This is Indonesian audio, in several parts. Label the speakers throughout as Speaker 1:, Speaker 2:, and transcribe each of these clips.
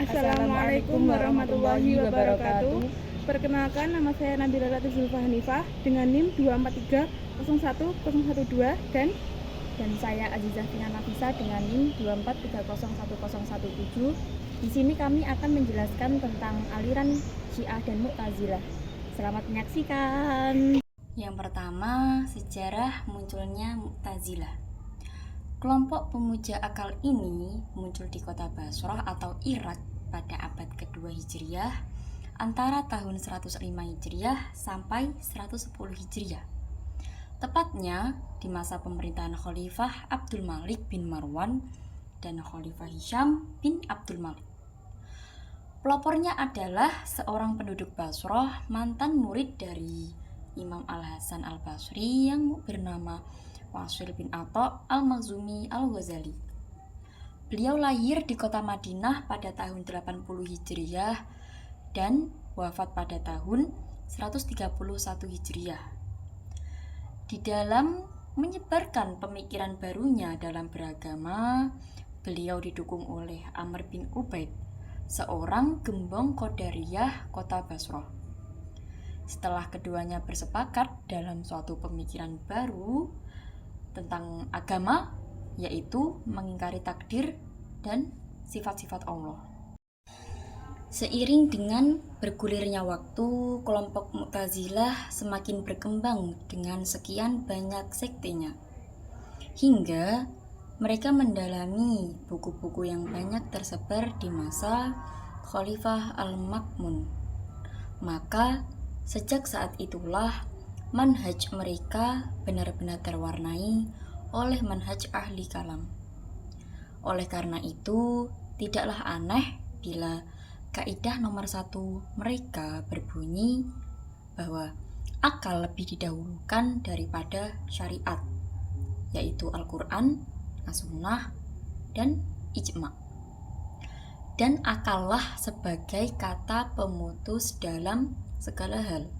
Speaker 1: Assalamualaikum warahmatullahi wabarakatuh. Perkenalkan, nama saya Nabila Latif Zulfa Hanifah dengan NIM 243010112 dan saya Azizah Fina Nafisa dengan NIM 243010117. Di sini kami akan menjelaskan tentang aliran Syiah dan Mu'tazilah. Selamat menyaksikan.
Speaker 2: Yang pertama, sejarah munculnya Mu'tazilah. Kelompok pemuja akal ini muncul di kota Basrah atau Irak pada abad kedua Hijriah antara tahun 105 Hijriah sampai 110 Hijriah. Tepatnya di masa pemerintahan Khalifah Abdul Malik bin Marwan dan Khalifah Hisham bin Abdul Malik. Pelopornya adalah seorang penduduk Basrah, mantan murid dari Imam Al-Hasan Al-Basri yang bernama Wasil bin Atha Al-Makhzumi Al-Ghazali. Beliau lahir di kota Madinah pada tahun 80 Hijriah dan wafat pada tahun 131 Hijriah. Di dalam menyebarkan pemikiran barunya dalam beragama, beliau didukung oleh Amr bin Ubaid, seorang gembong Qadariyah kota Basrah. Setelah keduanya bersepakat dalam suatu pemikiran baru tentang agama, yaitu mengingkari takdir dan sifat-sifat Allah. Seiring dengan bergulirnya waktu, kelompok Mu'tazilah semakin berkembang dengan sekian banyak sektenya, hingga mereka mendalami buku-buku yang banyak tersebar di masa Khalifah Al-Ma'mun. Maka sejak saat itulah manhaj mereka benar-benar terwarnai oleh manhaj ahli kalam. Oleh karena itu, tidaklah aneh bila kaidah nomor 1 mereka berbunyi bahwa akal lebih didahulukan daripada syariat, yaitu Al-Quran, As-Sunnah, dan Ijma'. Dan akallah sebagai kata pemutus dalam segala hal.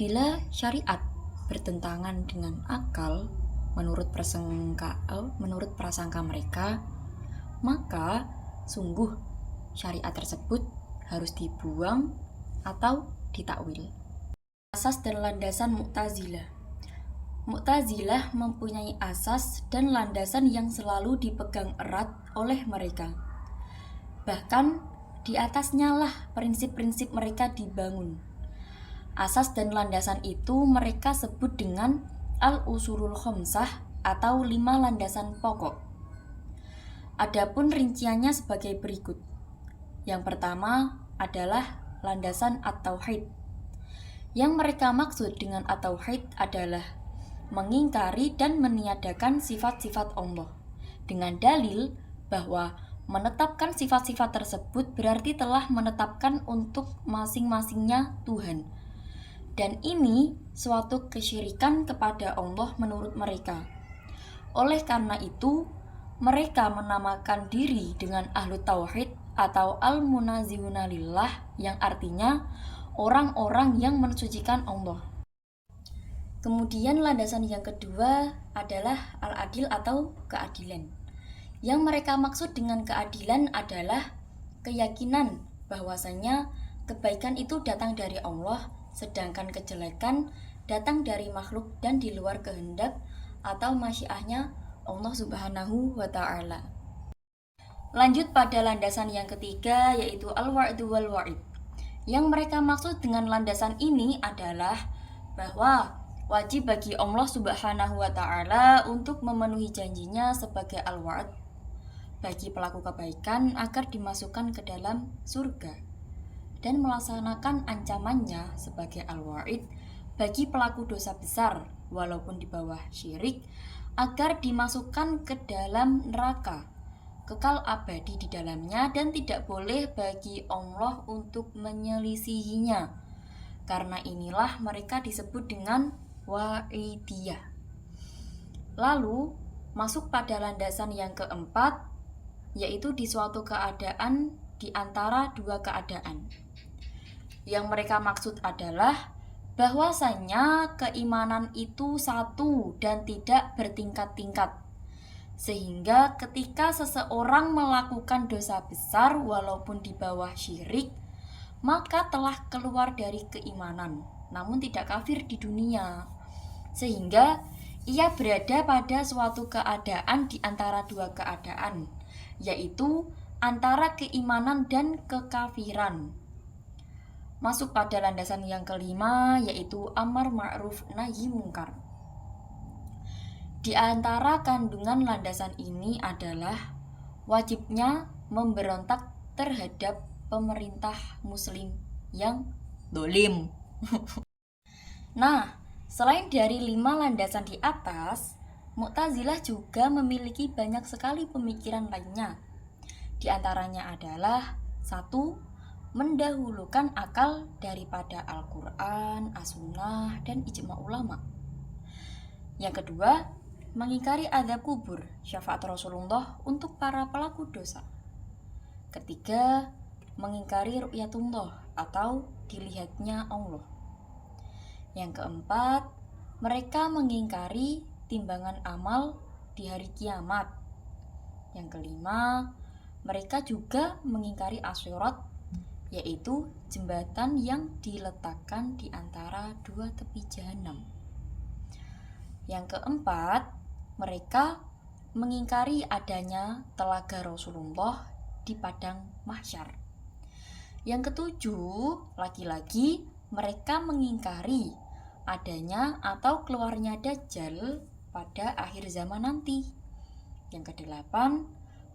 Speaker 2: Bila syariat bertentangan dengan akal menurut prasangka mereka, maka sungguh syariat tersebut harus dibuang atau ditakwil. Asas dan landasan Mu'tazilah. Mu'tazilah mempunyai asas dan landasan yang selalu dipegang erat oleh mereka. Bahkan di atasnya lah prinsip-prinsip mereka dibangun. Asas dan landasan itu mereka sebut dengan al-usulul khamsah atau 5 landasan pokok. Adapun rinciannya sebagai berikut. Yang pertama adalah landasan at-tauhid. Yang mereka maksud dengan at-tauhid adalah mengingkari dan meniadakan sifat-sifat Allah dengan dalil bahwa menetapkan sifat-sifat tersebut berarti telah menetapkan untuk masing-masingnya Tuhan. Dan ini suatu kesyirikan kepada Allah menurut mereka. Oleh karena itu, mereka menamakan diri dengan ahlu tauhid atau al-munazihuna lillah, yang artinya orang-orang yang mensucikan Allah. Kemudian landasan yang kedua adalah al-adil atau keadilan. Yang mereka maksud dengan keadilan adalah keyakinan bahwasanya kebaikan itu datang dari Allah, sedangkan kejelekan datang dari makhluk dan di luar kehendak atau masyiahnya Allah Subhanahu wa ta'ala. Lanjut pada landasan yang ketiga, yaitu al-wa'du wal wa'id. Yang mereka maksud dengan landasan ini adalah bahwa wajib bagi Allah Subhanahu wa ta'ala untuk memenuhi janjinya sebagai al-wa'd bagi pelaku kebaikan agar dimasukkan ke dalam surga, dan melaksanakan ancamannya sebagai al-wa'id bagi pelaku dosa besar walaupun di bawah syirik agar dimasukkan ke dalam neraka, kekal abadi di dalamnya, dan tidak boleh bagi Allah untuk menyelisihinya. Karena inilah mereka disebut dengan wa'idiyah. Lalu masuk pada landasan yang keempat, yaitu di suatu keadaan di antara dua keadaan. Yang mereka maksud adalah bahwasanya keimanan itu satu dan tidak bertingkat-tingkat. Sehingga ketika seseorang melakukan dosa besar walaupun di bawah syirik, maka telah keluar dari keimanan, namun tidak kafir di dunia. Sehingga ia berada pada suatu keadaan di antara dua keadaan, yaitu antara keimanan dan kekafiran. Masuk pada landasan yang kelima, yaitu amar ma'ruf nahi mungkar. Di antara kandungan landasan ini adalah wajibnya memberontak terhadap pemerintah muslim yang dolim. Nah, selain dari 5 landasan di atas, Mu'tazilah juga memiliki banyak sekali pemikiran lainnya. Di antaranya adalah 1. Mendahulukan akal daripada Al-Quran, As-Sunnah, dan ijma ulama. Yang kedua, mengingkari azab kubur, syafaat Rasulullah untuk para pelaku dosa. Ketiga, mengingkari ru'yatullah atau dilihatnya Allah. Yang keempat, mereka mengingkari timbangan amal di hari kiamat. Yang kelima, mereka juga mengingkari asyirat, yaitu jembatan yang diletakkan di antara dua tepi jahanam. Yang keempat, mereka mengingkari adanya telaga Rasulullah di padang mahsyar. Yang ketujuh, lagi-lagi mereka mengingkari adanya atau keluarnya Dajjal pada akhir zaman nanti. Yang kedelapan,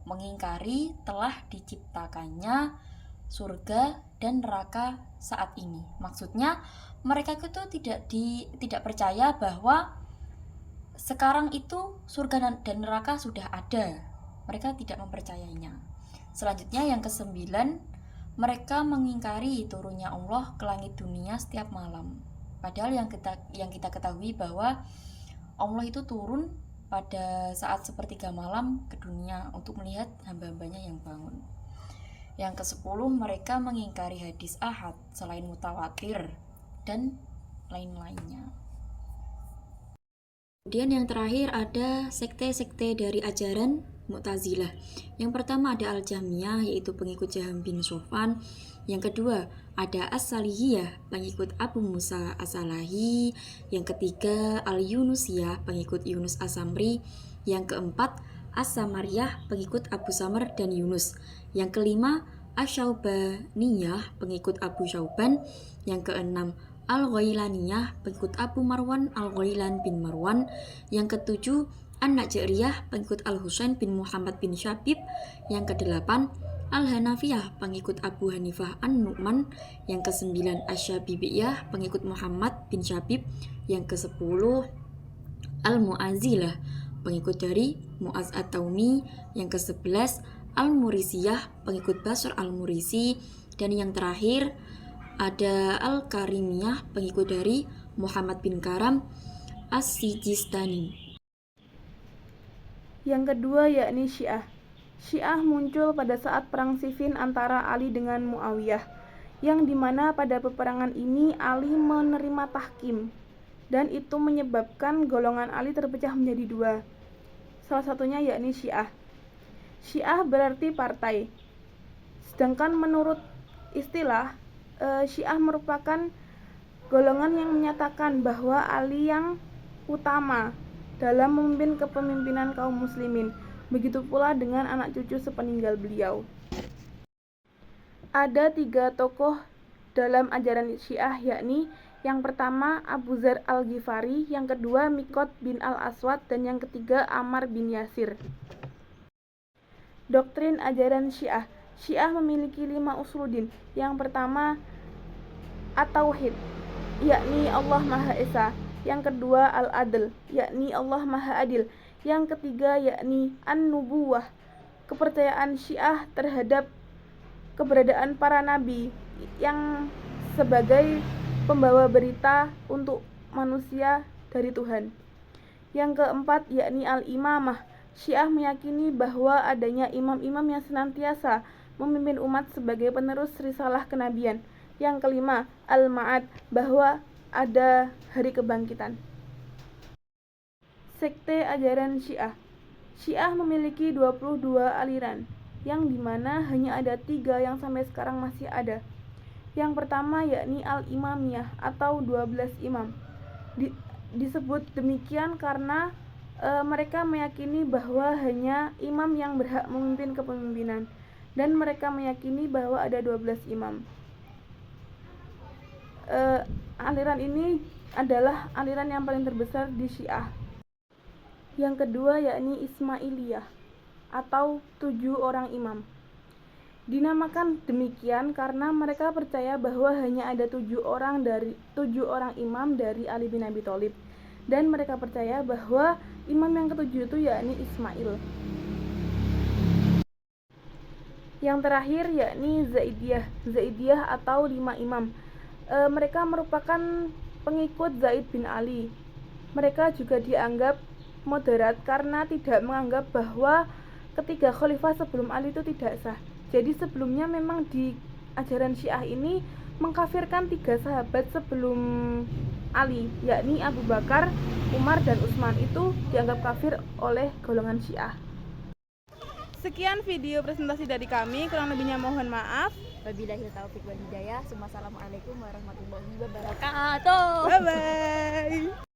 Speaker 2: mengingkari telah diciptakannya surga dan neraka saat ini. Maksudnya mereka itu tidak percaya bahwa sekarang itu surga dan neraka sudah ada. Mereka tidak mempercayainya. Selanjutnya yang kesembilan, mereka mengingkari turunnya Allah ke langit dunia setiap malam. Padahal yang kita ketahui bahwa Allah itu turun pada saat sepertiga malam ke dunia untuk melihat hamba-hambanya yang bangun. Yang ke-10, mereka mengingkari hadis ahad selain mutawatir dan lain-lainnya. Kemudian yang terakhir ada sekte-sekte dari ajaran Mu'tazilah. Yang pertama ada Al-Jahmiyah, yaitu pengikut Jahm bin Sofwan. Yang kedua ada As-Salihiyah, pengikut Abu Musa As-Salahi. Yang ketiga Al-Yunusiyah, pengikut Yunus As-Samri. Yang keempat As-Samariyah, pengikut Abu Samar dan Yunus. Yang kelima Asy-Syaubaniyah, pengikut Abu Syauban. Yang keenam Al-Ghailaniyah, pengikut Abu Marwan Al-Ghailan bin Marwan. Yang ketujuh An-Najjariyah, pengikut Al-Husain bin Muhammad bin Syabib. Yang kedelapan Al-Hanafiyah, pengikut Abu Hanifah An-Nu'man. Yang kesembilan Asy-Syabibiyah, pengikut Muhammad bin Syabib. Yang kesepuluh Al-Mu'azilah, pengikut dari Mu'az At-Taumi. Yang kesebelas Al-Murisiyah, pengikut Basr Al-Murisi. Dan yang terakhir ada Al-Karimiyah, pengikut dari Muhammad bin Karam As-Sijistani.
Speaker 3: Yang kedua yakni Syiah. Syiah muncul pada saat perang Siffin antara Ali dengan Muawiyah, yang dimana pada peperangan ini Ali menerima tahkim, dan itu menyebabkan golongan Ali terpecah menjadi dua. Salah satunya yakni Syiah. Syiah berarti partai. Sedangkan menurut istilah, Syiah merupakan golongan yang menyatakan bahwa Ali yang utama dalam memimpin kepemimpinan kaum muslimin. Begitu pula dengan anak cucu sepeninggal beliau. Ada 3 tokoh dalam ajaran Syiah, yakni yang pertama Abu Dzar Al-Ghifari, yang kedua Miqdad bin Al-Aswad, dan yang ketiga Ammar bin Yasir. Doktrin ajaran Syiah. Syiah memiliki 5 usuluddin. Yang pertama At-Tauhid, yakni Allah Maha Esa. Yang kedua Al-Adl, yakni Allah Maha Adil. Yang ketiga yakni An-Nubuwah, kepercayaan Syiah terhadap keberadaan para nabi yang sebagai pembawa berita untuk manusia dari Tuhan. Yang keempat yakni Al-Imamah. Syiah meyakini bahwa adanya imam-imam yang senantiasa memimpin umat sebagai penerus risalah kenabian. Yang kelima Al-Ma'ad, bahwa ada hari kebangkitan. Sekte ajaran Syiah. Syiah memiliki 22 aliran, yang dimana hanya ada 3 yang sampai sekarang masih ada. Yang pertama yakni Al-Imamiyah atau 12 imam. Disebut demikian karena mereka meyakini bahwa hanya imam yang berhak memimpin kepemimpinan, dan mereka meyakini bahwa ada 12 imam. Aliran ini adalah aliran yang paling terbesar di Syiah. Yang kedua yakni Ismailiyah atau 7 orang imam. Dinamakan demikian karena mereka percaya bahwa hanya ada 7 orang imam dari Ali bin Abi Thalib, dan mereka percaya bahwa imam yang ketujuh itu yakni Ismail. Yang terakhir yakni Zaidiyah atau 5 imam. Mereka merupakan pengikut Zaid bin Ali. Mereka juga dianggap moderat karena tidak menganggap bahwa ketiga khalifah sebelum Ali itu tidak sah. Jadi sebelumnya memang di ajaran Syiah ini mengkafirkan 3 sahabat sebelum Ali, yakni Abu Bakar, Umar, dan Utsman, itu dianggap kafir oleh golongan Syiah. Sekian video presentasi dari kami, kurang lebihnya mohon maaf.
Speaker 1: Wabillahi taufiq wal hidayah. Assalamualaikum warahmatullahi wabarakatuh.
Speaker 3: Bye bye.